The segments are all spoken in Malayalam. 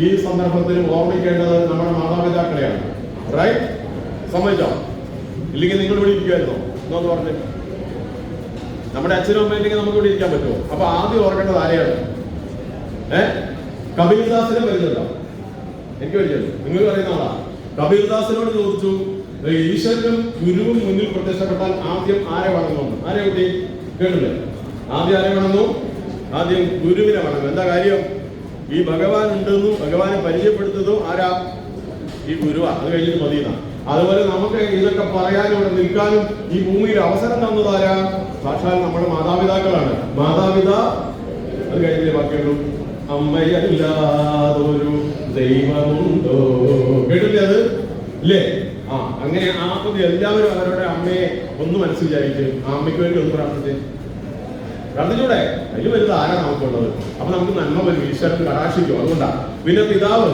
ഈ സന്ദർഭത്തിൽ ഓർമ്മിക്കേണ്ടത് നമ്മുടെ മാതാപിതാക്കളെയാണ്. റൈറ്റ്? സമ്മതിച്ചോ? ഇല്ലെങ്കിൽ നിങ്ങൾ ഇവിടെ ഇരിക്കുമായിരുന്നോ എന്നൊന്ന് പറഞ്ഞു. നമ്മുടെ അച്ഛനും അമ്മ ഇല്ലെങ്കിൽ നമുക്ക് ഇവിടെ ഇരിക്കാൻ പറ്റുമോ? അപ്പൊ ആദ്യം ഓർക്കേണ്ടത് ആരെയാണ്? കബീർദാസിനെ വരുന്നുണ്ടോ? എനിക്ക് വരികയുള്ളൂ. നിങ്ങൾ പറയുന്ന ആളാ. കബീർദാസിനോട് ചോദിച്ചു, ഈശ്വരനും ഗുരുവും മുന്നിൽ പ്രത്യക്ഷപ്പെട്ടാൽ ആദ്യം ആരെ വണങ്ങുന്നു? ആരെ കുട്ടി കേട്ടില്ലേ? ആദ്യം ആരെ വണങ്ങുന്നു? ആദ്യം ഗുരുവിനെ വണങ്ങും. എന്താ കാര്യം? ഈ ഭഗവാൻ ഉണ്ടെന്നും ഭഗവാനെ പരിചയപ്പെടുത്തുന്നതും ആരാ? ഈ ഗുരുവാ. അത് കഴിഞ്ഞിട്ട് മതിയെന്നാ. അതുപോലെ നമുക്ക് ഇതൊക്കെ പറയാനും ഇവിടെ നിൽക്കാനും ഈ ഭൂമിയിൽ അവസരം തന്നതാരാ? സാക്ഷാൽ നമ്മുടെ മാതാപിതാക്കളാണ്. മാതാപിതാ അത് കഴിഞ്ഞില്ലേ ബാക്കിയുള്ളൂ. അമ്മയല്ലാതൊരു ദൈവമുണ്ടോ? കേട്ടില്ലേ അത്? ഇല്ലേ? അങ്ങനെ എല്ലാവരും അവരുടെ അമ്മയെ ഒന്ന് മനസ്സിൽ വിചാരിച്ച് ആ അമ്മയ്ക്ക് വേണ്ടി ഒന്ന് പ്രാർത്ഥിച്ചൂടെ? അതിൽ വലുത് ആരാ നമുക്കുള്ളത്? അപ്പൊ നമുക്ക് നന്മ വരും, ഈശ്വരൻ കടാക്ഷിക്കും. അതുകൊണ്ടാണ്. പിന്നെ പിതാവ്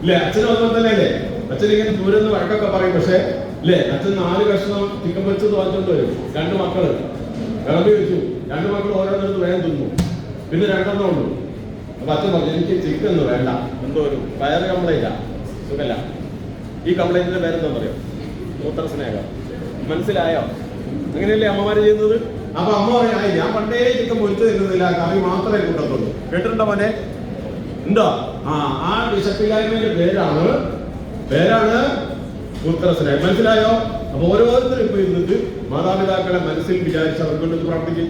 ഇല്ലേ? അച്ഛനും അതുപോലെ തന്നെ അല്ലേ? അച്ഛൻ ഇങ്ങനെ ദൂരെ നിന്ന് വഴക്കൊക്കെ പറയും. പക്ഷെ ഇല്ലേ, അച്ഛൻ 4 കഷ്ണം ചിക്കൻ വെച്ചത് വാങ്ങിച്ചോണ്ട് വരും. 2 മക്കള് വിളമ്പി വെച്ചു. 2 മക്കൾ ഓരോന്നിടത്ത് വേഗം തിന്നു. പിന്നെ 2 ഉള്ളൂ. അപ്പൊ അച്ഛൻ പറഞ്ഞു, എനിക്ക് ചിക്കൻ ഒന്നും വേണ്ട, എന്തോ ഒരു വയറ് കംപ്ലൈന്റാ, സുഖല്ല. ഈ കംപ്ലൈന്റിന്റെ പേരെന്താ പറയും? മൂത്രസ്നേഹം. മനസ്സിലായോ? അങ്ങനെയല്ലേ അമ്മമാര് ചെയ്യുന്നത്? അപ്പൊ അമ്മ പറയാ, ഞാൻ പണ്ടേ ചിക്കൻ പൊരിച്ചു തരുന്നില്ല, കറി മാത്രമേ കൂട്ടത്തുള്ളൂ. കേട്ടിട്ടുണ്ടോ മോനെ? ഉണ്ടോ? ആ വിശപ്പില്ലായ്മയുടെ പേരാണ് മൂത്രസ്നേഹം. മനസ്സിലായോ? അപ്പൊ ഓരോരുത്തരും ഇപ്പൊ ഇരുന്നിട്ട് മാതാപിതാക്കളെ മനസ്സിൽ വിചാരിച്ച് അവർക്കൊണ്ട് പ്രാർത്ഥിക്കും.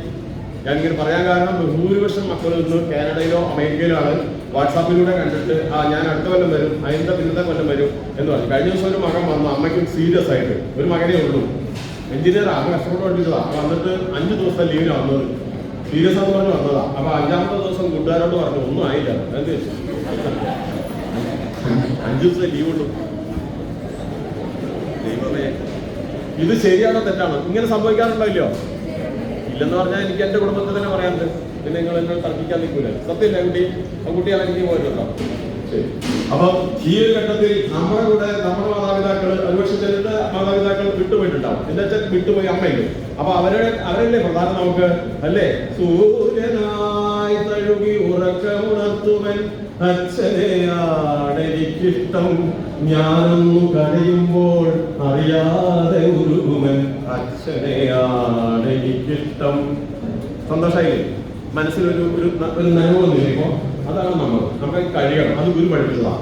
ഞാനിങ്ങനെ പറയാൻ കാരണം, ഭൂരിപക്ഷം മക്കൾ ഇന്ന് കാനഡയിലോ അമേരിക്കയിലോ ആണ്. വാട്സാപ്പിലൂടെ കണ്ടിട്ട് ഞാൻ അടുത്ത കൊല്ലം വരും, അതിന്റെ പിന്നത്തെ കൊല്ലം വരും എന്ന് പറഞ്ഞു. കഴിഞ്ഞ ദിവസം ഒരു മകൻ വന്നു, അമ്മയ്ക്ക് സീരിയസ് ആയിട്ട്. ഒരു മകനേ ഉള്ളൂ, എഞ്ചിനീയർ ആണ്, കഷ്ടപ്പെട്ട് പഠിച്ചതാ. അപ്പൊ വന്നിട്ട് 5 ദിവസത്തെ ലീവിന് വന്നത്. സീരിയസ് ആണെന്ന് പറഞ്ഞ് വന്നതാ. അപ്പൊ 5ാമത്തെ ദിവസം കൂട്ടുകാരോട് പറഞ്ഞു, ഒന്നും ആയില്ല. എന്ത് വെച്ചു? 5 ദിവസത്തെ ലീവ് ഉള്ളൂ. ദൈവമേ, ഇത് ശരിയാണോ തെറ്റാണോ? ഇങ്ങനെ സംഭവിക്കാറുണ്ടോ? ഇല്ലയോ? ഇല്ലെന്ന് പറഞ്ഞാൽ എനിക്ക് എന്റെ കുടുംബത്തിൽ തന്നെ പറയാനുണ്ട്. പിന്നെ നിങ്ങൾ എന്നോട് തർക്കിക്കാൻ നിൽക്കൂല. സത്യമില്ല കുട്ടി? ആ കുട്ടിയാണ് എനിക്ക് പോയിട്ടുണ്ടോ? ശരി. അപ്പൊ ഈ ഒരു ഘട്ടത്തിൽ നമ്മുടെ കൂടെ നമ്മുടെ മാതാപിതാക്കൾ, ഒരുപക്ഷെ ചിലരുടെ മാതാപിതാക്കൾ വിട്ടുപോയിട്ടുണ്ടാവും. എന്റെ അച്ഛൻ വിട്ടുപോയി, അമ്മയില്ലേ. അപ്പൊ അവരല്ലേ പ്രധാനം നമുക്ക്, അല്ലേ? സൂര്യനായി തഴുകി ഉറക്കമുണർത്തുവൻ അച്ഛനെയാണെനിക്കിഷ്ടം, ഞാനൊന്നു കരയുമ്പോൾ അറിയാതെ ഉരുകുമൻ അച്ഛനെയാണെനിക്കിഷ്ടം. സന്തോഷായില്ലേ? മനസ്സിലൊരു നനവൊന്നുമില്ലേ? ഇപ്പോ അതാണ് നമുക്ക് കഴിയണം. അത് ഗുരു പഠിപ്പിച്ചതാണ്.